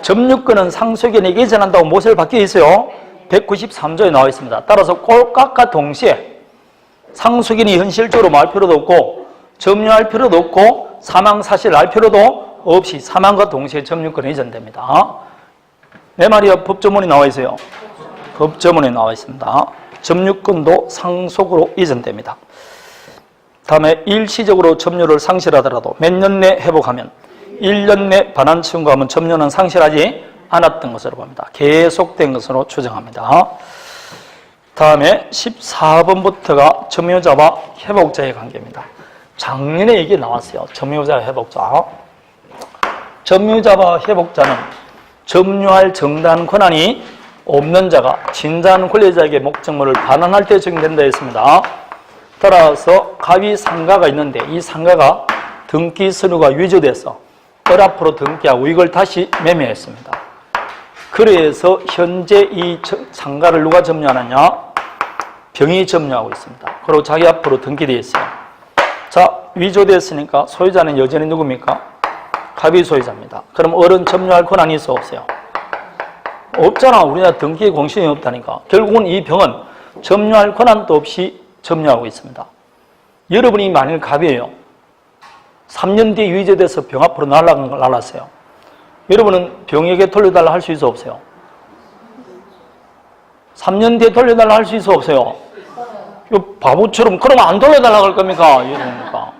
점유권은 상속인에게 이전한다고 무엇을 바뀌어 있어요? 193조에 나와 있습니다. 따라서 꼴깍과 동시에 상속인이 현실적으로 말 필요도 없고 점유할 필요도 없고 사망 사실을 알 필요도 없이 사망과 동시에 점유권이 이전됩니다. 내 말이요. 법조문이 나와 있어요. 법조문에 나와 있습니다. 점유권도 상속으로 이전됩니다. 다음에 일시적으로 점유를 상실하더라도 몇 년 내 회복하면 1년 내 반환 청구하면 점유는 상실하지 않았던 것으로 봅니다. 계속된 것으로 추정합니다. 다음에 14번부터가 점유자와 회복자의 관계입니다. 작년에 이게 나왔어요. 점유자, 회복자. 점유자와 회복자는 점유할 정당 권한이 없는 자가 진단 권리자에게 목적물을 반환할 때 적용된다 했습니다. 따라서 갑이 상가가 있는데 이 상가가 등기 서류가 위조돼서 을 앞으로 등기하고 이걸 다시 매매했습니다. 그래서 현재 이 상가를 누가 점유하느냐? 병이 점유하고 있습니다. 그리고 자기 앞으로 등기되어 있어요. 자, 위조됐으니까 소유자는 여전히 누굽니까? 갑이 소유자입니다. 그럼 을은 점유할 권한이 있어 없어요? 없잖아. 우리나라 등기의 공신이 없다니까. 결국은 이 병은 점유할 권한도 없이 점유하고 있습니다. 여러분이 만일 갑이에요. 3년 뒤에 위조돼서 병 앞으로 날랐어요. 여러분은 병에게 돌려달라 할 수 있어 없어요? 3년 뒤에 돌려달라 할 수 있어 없어요? 이거 바보처럼 그러면 안 돌려달라 할 겁니까? 이러니까.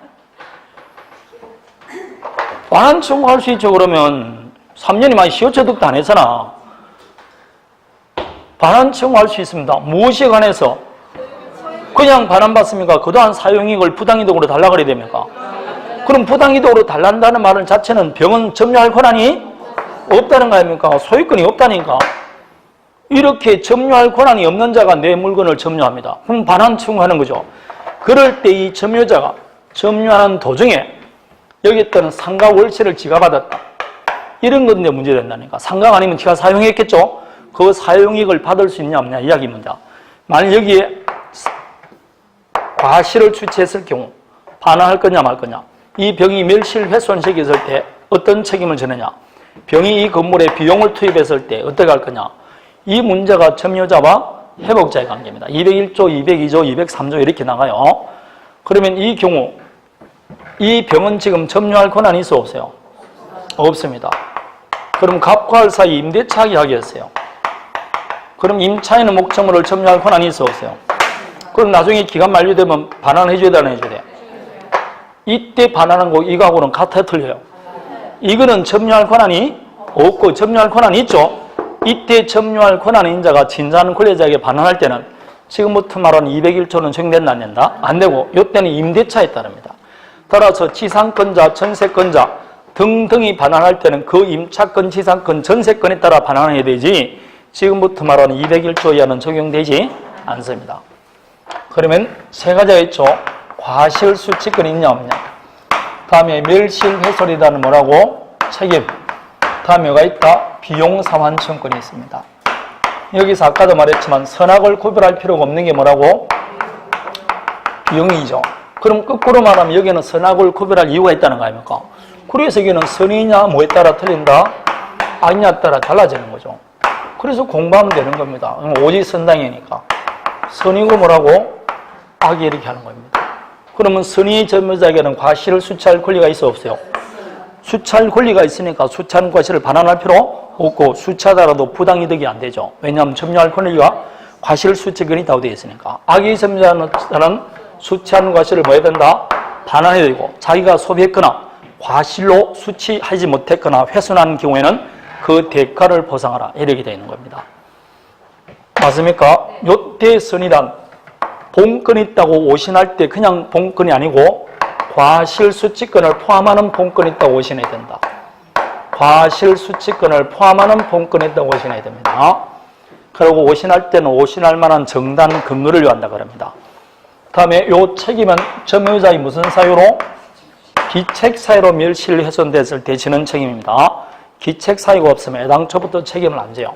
반환 청구할 수 있죠. 그러면 3년이 많이 시효처득도 안 했잖아. 반환 청구할 수 있습니다. 무엇에 관해서? 그냥 반환받습니까? 그동안 사용이익을 부당이득으로 달라 그래야 됩니까? 그럼 부당이득으로 달란다는 말은 자체는 병은 점유할 권한이 없다는 거 아닙니까? 소유권이 없다니까. 이렇게 점유할 권한이 없는 자가 내 물건을 점유합니다. 그럼 반환 청구하는 거죠. 그럴 때 이 점유자가 점유하는 도중에 여기 있던 상가 월세를 지가 받았다. 이런 건데 문제된다니까. 상가가 아니면 지가 사용했겠죠? 그 사용이익을 받을 수 있냐 없냐 이야기입니다. 만약 여기에 과실을 취취했을 경우 반환할 거냐 말 거냐. 이 병이 멸실훼손식이 있을 때 어떤 책임을 지느냐. 병이 이 건물에 비용을 투입했을 때 어떻게 할 거냐. 이 문제가 점유자와 회복자의 관계입니다. 201조, 202조, 203조 이렇게 나가요. 그러면 이 경우 이 병은 지금 점유할 권한이 있어 없어요? 없습니다. 그럼 갑과 을 사이 임대차기 하기였어요. 그럼 임차인의 목적물을 점유할 권한이 있어 없어요? 그럼 나중에 기간 만료되면 반환해 줘야 되나, 해줘야 돼? 이때 반환한 거 이거하고는 같아, 틀려요? 이거는 점유할 권한이 없고 점유할 권한이 있죠. 이때 점유할 권한의 인자가 진사하는 권리자에게 반환할 때는 지금부터 말하는 201조는 적용된다, 안 된다? 안 되고 이때는 임대차에 따릅니다. 따라서 지상권자, 전세권자 등등이 반환할 때는 그 임차권, 지상권, 전세권에 따라 반환해야 되지 지금부터 말하는 201조 이하는 적용되지 않습니다. 그러면 세 가지가 있죠. 과실수취권이 있냐 없냐. 다음에 멸실훼손이라는 뭐라고? 책임. 다음에 뭐가 있다? 비용상환청권이 있습니다. 여기서 아까도 말했지만 선악을 구별할 필요가 없는 게 뭐라고? 비용이죠. 그럼 거꾸로 말하면 여기는 선악을 구별할 이유가 있다는 거 아닙니까? 그래서 여기는 선이냐 뭐에 따라 틀린다? 악이냐에 따라 달라지는 거죠. 그래서 공부하면 되는 겁니다. 오지선당이니까. 선이고 뭐라고? 악이 이렇게 하는 겁니다. 그러면 선의 점유자에게는 과실을 수취할 권리가 있어 없어요? 수취할 권리가 있으니까 수취하는 과실을 반환할 필요 없고 수취하더라도 부당이득이 안 되죠. 왜냐하면 점유할 권리가 과실 수취권이 있다고 되어 있으니까. 악의 점유자는 수취하는 과실을 뭐 해야 된다? 반환해야 되고 자기가 소비했거나 과실로 수취하지 못했거나 훼손한 경우에는 그 대가를 보상하라 이렇게 되어 있는 겁니다. 맞습니까? 요때 선이란 본건이 있다고 오신할 때 그냥 본건이 아니고 과실수취권을 포함하는 본건이 있다고 오신해야 된다. 과실수취권을 포함하는 본건이 있다고 오신해야 됩니다. 그리고 오신할 때는 오신할 만한 정당 근거를 요한다 그럽니다. 다음에 요 책임은 점유자의 무슨 사유로? 기책사유로 멸실훼손됐을 때 지는 책임입니다. 기책사유가 없으면 애당초부터 책임을 안 져요.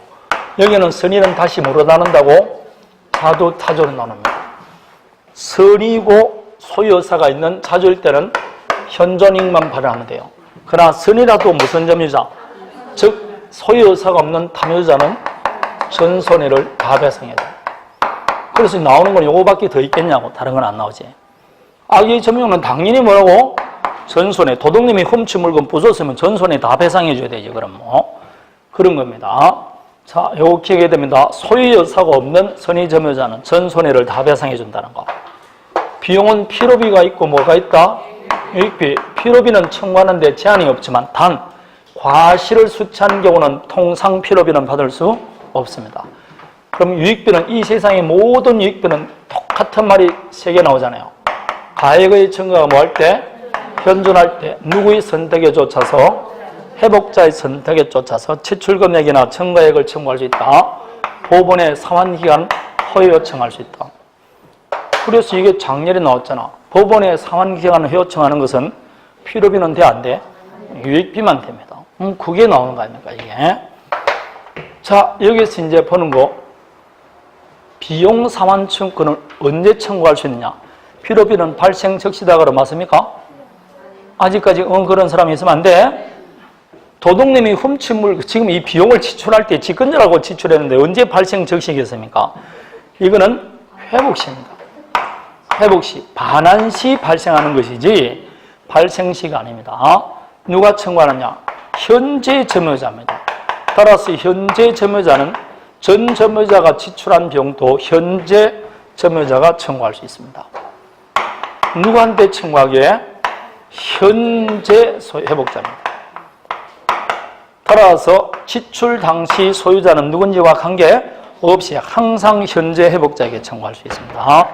여기는 선의는 다시 뭐로 나눈다고? 자두타조로 나눕니다. 선의고 소유여사가 있는 자주일 때는 현존이익만 발휘하면 돼요. 그러나 선의라도 무슨 점유자? 즉 소유여사가 없는 탐유자는 전손해를 다 배상해야 돼요. 그래서 나오는 건 요거밖에 더 있겠냐고. 다른 건 안 나오지. 악의 점유는 당연히 뭐라고? 전손해. 도둑님이 훔친 물건 부쉈으면 전손해 다 배상해 줘야 되지. 그럼 뭐 그런 겁니다. 자, 요거 기억해야 됩니다. 소유여사가 없는 선의 점유자는 전손해를 다 배상해 준다는 거. 비용은 필요비가 있고 뭐가 있다? 유익비. 필요비는 청구하는데 제한이 없지만 단 과실을 수취하는 경우는 통상 필요비는 받을 수 없습니다. 그럼 유익비는 이 세상의 모든 유익비는 똑같은 말이 3개 나오잖아요. 가액의 증가가 뭐 할 때? 현존할 때 누구의 선택에 쫓아서? 회복자의 선택에 쫓아서 지출금액이나 증가액을 청구할 수 있다. 법원의 상환기간 허위 요청할 수 있다. 그래서 이게 작년에 나왔잖아. 법원의 상환기간을 요청하는 것은 필요비는 돼 안 돼? 유익비만 됩니다. 그게 나오는 거 아닙니까 이게? 자, 여기서 이제 보는 거 비용 상환청구권을 언제 청구할 수 있느냐? 필요비는 발생 즉시다 그러 맞습니까? 아직까지 그런 사람이 있으면 안 돼. 도둑님이 훔친 물, 지금 이 비용을 지출할 때 직권자라고 지출했는데 언제 발생 즉시겠습니까? 이거는 회복시입니다. 회복시, 반환시 발생하는 것이지 발생시가 아닙니다. 누가 청구하느냐? 현재 점유자입니다. 따라서 현재 점유자는 전 점유자가 지출한 비용도 현재 점유자가 청구할 수 있습니다. 누구한테 청구하기에? 현재 회복자입니다. 따라서 지출 당시 소유자는 누군지와 관계없이 항상 현재 회복자에게 청구할 수 있습니다.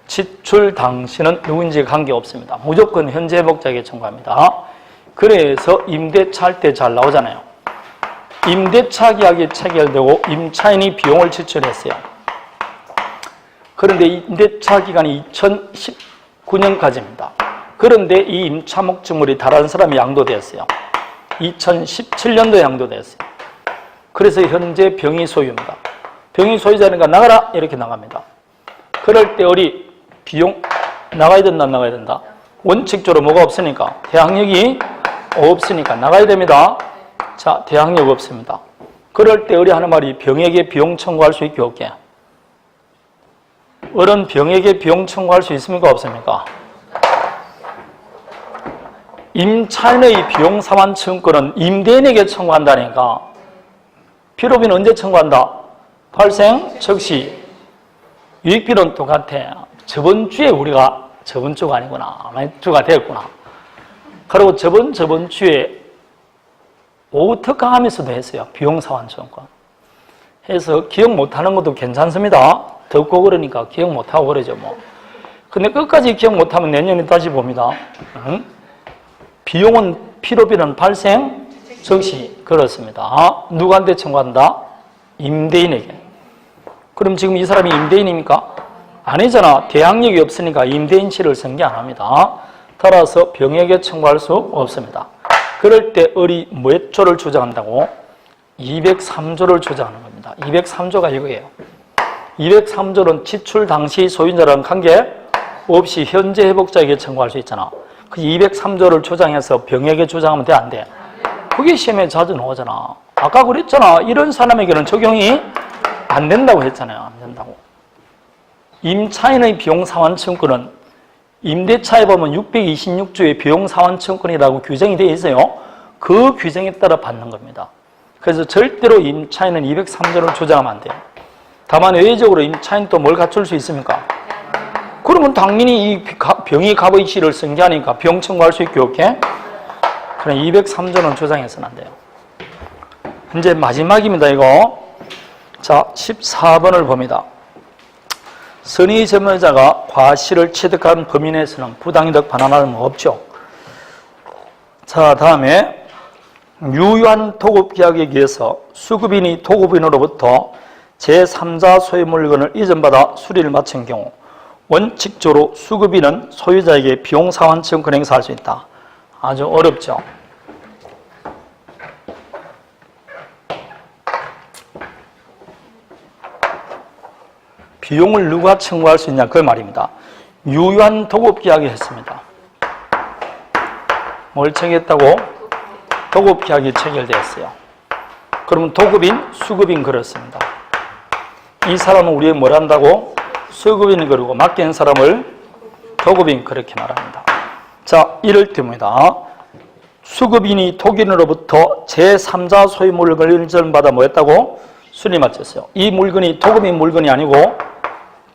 지출 당시는 누군지 관계없습니다. 무조건 현재 회복자에게 청구합니다. 그래서 임대차 할 때 잘 나오잖아요. 임대차 계약이 체결되고 임차인이 비용을 지출했어요. 그런데 임대차 기간이 2019년까지입니다. 그런데 이 임차 목적물이 다른 사람이 양도되었어요. 2017년도에 양도되었어요. 그래서 현재 병의 소유입니다. 병의 소유자니까 나가라 이렇게 나갑니다. 그럴 때 우리 비용 나가야 된다 안 나가야 된다? 원칙적으로 뭐가 없으니까 대항력이 없으니까 나가야 됩니다. 자, 대항력 없습니다. 그럴 때 우리 하는 말이 병에게 비용 청구할 수 있게 없게. 어른 병에게 비용 청구할 수 있습니까 없습니까? 임차인의 비용 상환 청구는 임대인에게 청구한다니까. 필요비는 언제 청구한다? 발생 즉시. 유익비는 똑같아. 저번 주가 아니구나. 주가 되었구나. 그리고 저번 주에 오후 특강하면서도 했어요. 비용사환증권. 해서 기억 못하는 것도 괜찮습니다. 덥고 그러니까 기억 못하고 그러죠, 뭐. 근데 끝까지 기억 못하면 내년에 다시 봅니다. 응? 비용은 필요비는 발생 즉시. 그렇습니다. 누구한테 청구한다? 임대인에게. 그럼 지금 이 사람이 임대인입니까? 아니잖아. 대항력이 없으니까 임대인치를 승계 안 합니다. 따라서 병에게 청구할 수 없습니다. 그럴 때 을이 몇 조를 주장한다고? 203조를 주장하는 겁니다. 203조가 이거예요. 203조는 지출 당시 소유자랑 관계 없이 현재 회복자에게 청구할 수 있잖아. 그 203조를 주장해서 병에게 주장하면 돼, 안 돼? 그게 시험에 자주 나오잖아. 아까 그랬잖아. 이런 사람에게는 적용이 안 된다고 했잖아요. 안 된다고. 임차인의 비용상환청구는 임대차에 보면 626조의 비용상환청구이라고 규정이 되어 있어요. 그 규정에 따라 받는 겁니다. 그래서 절대로 임차인은 203조를 주장하면 안 돼요. 다만 외적으로 임차인 또 뭘 갖출 수 있습니까? 그러면 당연히 이 병이 값의치를 승계하니까 비용 청구할 수 있게 없게. 그럼 203조는 주장해서는 안 돼요. 이제 마지막입니다, 이거. 자, 14번을 봅니다. 선의 점유자가 과실을 취득한 범인에서는 부당이득 반환할 뭐 없죠. 자, 다음에 유효한 도급계약에 의해서 수급인이 도급인으로부터 제3자 소유 물건을 이전받아 수리를 마친 경우 원칙적으로 수급인은 소유자에게 비용상환청구 행사할 수 있다. 아주 어렵죠. 비용을 누가 청구할 수 있냐 그 말입니다. 유효한 도급계약을 했습니다. 뭘 체결했다고? 도급계약이 체결되었어요. 그러면 도급인, 수급인 그렇습니다. 이 사람은 우리에게 뭘 한다고? 수급인 그러고 맡긴 사람을 도급인 그렇게 말합니다. 자, 이럴 때입니다. 수급인이 도급인으로부터 제3자 소유 물건을 인정받아 뭐 했다고? 수리 마쳤어요. 이 물건이 도급인 물건이 아니고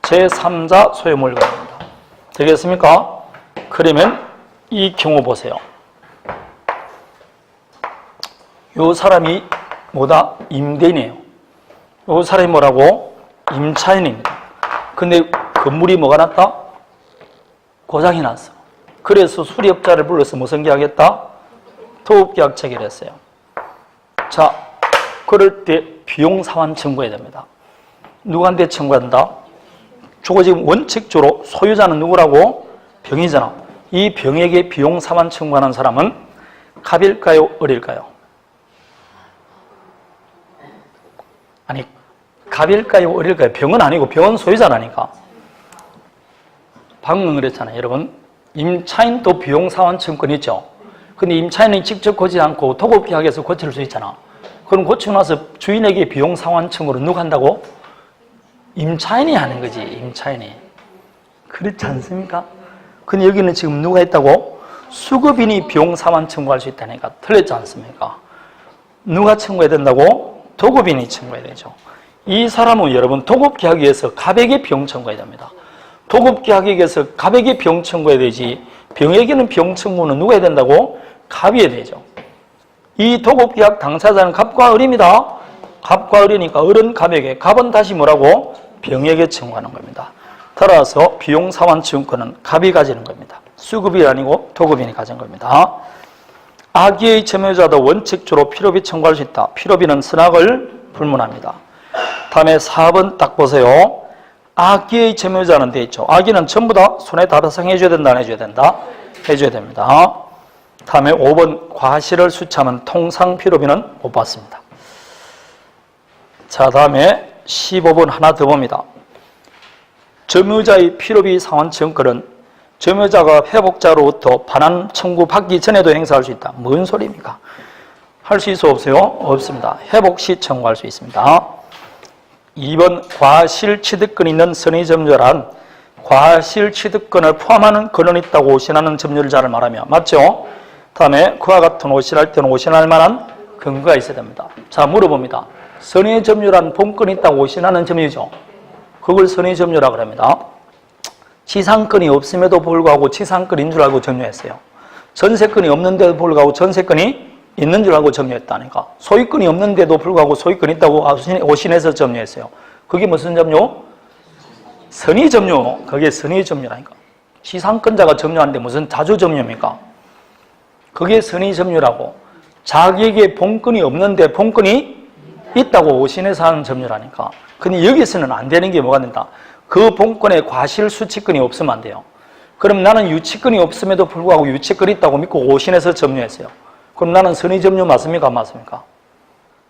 제3자 소유 물건입니다. 되겠습니까? 그러면 이 경우 보세요. 요 사람이 뭐다? 임대인이에요. 요 사람이 뭐라고? 임차인입니다. 근데 건물이 뭐가 났다? 고장이 났어. 그래서 수리업자를 불러서 무슨 계약했다? 도급계약 체결했어요. 자, 그럴 때 비용상환 청구해야 됩니다. 누구한테 청구한다? 저거 지금 원칙적으로 소유자는 누구라고? 병이잖아. 이 병에게 비용상환 청구하는 사람은 갑일까요? 을일까요? 아니, 갑일까요? 을일까요? 병은 아니고 병은 소유자라니까. 방금 그랬잖아요. 여러분, 임차인도 비용상환 청구권 있죠. 근데 임차인이 직접 고치지 않고 도급계약에서 고칠 수 있잖아. 그럼 고치고 나서 주인에게 비용상환 청구를 누가 한다고? 임차인이 하는 거지, 임차인이. 그렇지 않습니까? 근데 여기는 지금 누가 했다고? 수급인이 비용상환 청구할 수 있다니까. 틀렸지 않습니까? 누가 청구해야 된다고? 도급인이 청구해야 되죠. 이 사람은 여러분 도급계약에 의해서 갑에게 비용 청구해야 됩니다. 도급계약에 의해서 갑에게 비용 청구해야 되지 병에게는 비용 청구는 누가 해야 된다고? 갑이 해야 되죠. 이 도급계약 당사자는 갑과 을입니다. 갑과 을이니까 을은 갑에게, 갑은 다시 뭐라고? 병에게 청구하는 겁니다. 따라서 비용상환청구는 갑이 가지는 겁니다. 수급이 아니고 도급인이 가진 겁니다. 악의의 점유자도 원칙적으로 필요비 청구할 수 있다. 필요비는 선악을 불문합니다. 다음에 4번 딱 보세요. 악의의 점유자는 돼 있죠. 악의는 전부 다 손에 달아서 해줘야 된다, 안 해줘야 된다? 해줘야 됩니다. 다음에 5번 과실을 수취하면 통상 필요비는 못 받습니다. 자, 다음에 15번 하나 더 봅니다. 점유자의 필요비 상환 청구는 점유자가 회복자로부터 반환 청구 받기 전에도 행사할 수 있다. 뭔 소리입니까? 할 수 있어 없어요? 없습니다. 회복 시 청구할 수 있습니다. 2번 과실 취득권이 있는 선의 점유자란 과실 취득권을 포함하는 권한이 있다고 오신하는 점유자를 말하며 맞죠? 다음에 그와 같은 오신할 때는 오신할 만한 근거가 있어야 됩니다. 자, 물어봅니다. 선의 점유란 본권이 있다고 오신하는 점유죠. 그 그걸 선의점유라고 합니다. 지상권이 없음에도 불구하고 지상권인 줄 알고 점유했어요. 전세권이 없는데도 불구하고 전세권이 있는 줄 알고 점유했다니까. 소유권이 없는데도 불구하고 소유권이 있다고 오신해서 점유했어요. 그게 무슨 점유? 선의점유. 그게 선의점유라니까. 지상권자가 점유하는데 무슨 자주점유입니까? 그게 선의점유라고. 자기에게 본권이 없는데 본권이 있다고 오신해서 하는 점유라니까. 근데 여기서는 안 되는 게 뭐가 된다? 그 본권에 과실수취권이 없으면 안 돼요. 그럼 나는 유치권이 없음에도 불구하고 유치권이 있다고 믿고 오신해서 점유했어요. 그럼 나는 선의점유 맞습니까? 안 맞습니까?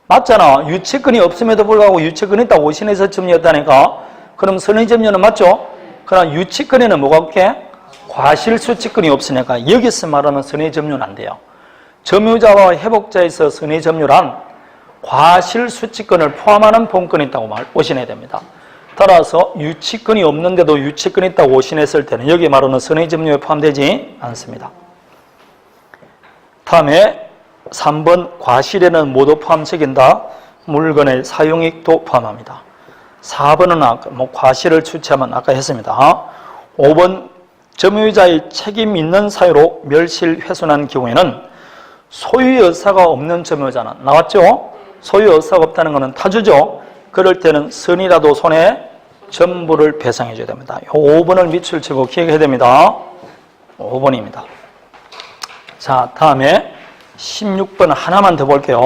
맞잖아. 유치권이 없음에도 불구하고 유치권이 있다고 오신해서 점유했다니까. 그럼 선의점유는 맞죠? 그러나 유치권에는 뭐가 없게? 과실수취권이 없으니까 여기서 말하는 선의점유는 안 돼요. 점유자와 회복자에서 선의점유란 과실수취권을 포함하는 본권이 있다고 오신해야 됩니다. 따라서 유치권이 없는데도 유치권이 있다고 오신했을 때는 여기 말하는 선의점유에 포함되지 않습니다. 다음에 3번 과실에는 모두 포함시킨다. 물건의 사용익도 포함합니다. 4번은 아까 과실을 추치하면 아까 했습니다. 5번 점유자의 책임 있는 사유로 멸실훼손한 경우에는 소유 여사가 없는 점유자는 나왔죠? 소유 여사가 없다는 것은 타주죠. 그럴 때는 선이라도 손해 전부를 배상해 줘야 됩니다. 5번을 밑줄 치고 기억해야 됩니다. 5번입니다. 자, 다음에 16번 하나만 더 볼게요.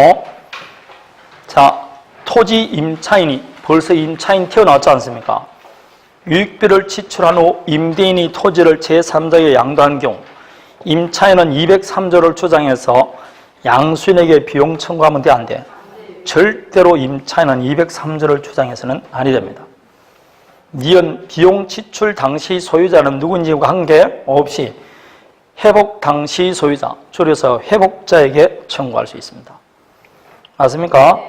자, 토지 임차인이 벌써 임차인 튀어나왔지 않습니까? 유익비를 지출한 후 임대인이 토지를 제3자에게 양도한 경우 임차인은 203조를 주장해서 양수인에게 비용 청구하면 돼, 안 돼? 절대로 임차인은 203조를 주장해서는 아니 됩니다. 니은 비용 지출 당시 소유자는 누구인지 관계없이 회복 당시 소유자, 줄여서 회복자에게 청구할 수 있습니다. 맞습니까?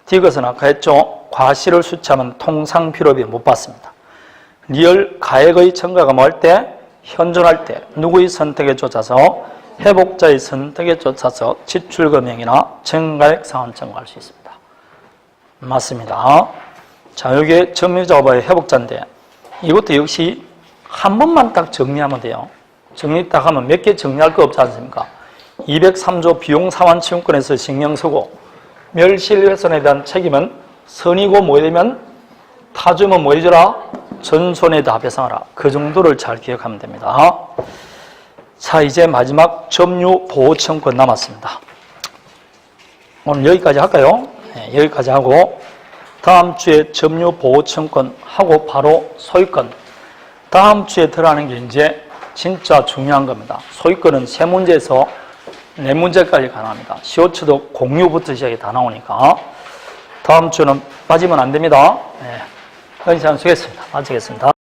디귿은 아까 했죠? 과실을 수치하면 통상 필요비 못 받습니다. 리얼 가액의 청구가 뭐 할 때? 현존할 때 누구의 선택에 쫓아서? 회복자의 선택에 쫓아서 지출금액이나 증가액 상환 청구할 수 있습니다. 맞습니다. 자, 여기에 점유자와의 회복자인데 이것도 역시 한 번만 딱 정리하면 돼요. 정리 딱 하면 몇 개 정리할 거 없지 않습니까? 203조 비용 상환 채용권에서 신경 쓰고 멸실훼손에 대한 책임은 선이고 뭐 되면 타주면 뭐 해줘라? 전손에 다 배상하라. 그 정도를 잘 기억하면 됩니다. 자, 이제 마지막 점유보호청권 남았습니다. 오늘 여기까지 할까요? 네, 여기까지 하고 다음 주에 점유보호청권 하고 바로 소유권. 다음 주에 들어가는 게 이제 진짜 중요한 겁니다. 소유권은 3문제에서 4문제까지 가능합니다. 시오츠도 공유부터 시작이 다 나오니까 다음 주는 빠지면 안 됩니다. 네. 여기서 수고했습니다. 마치겠습니다.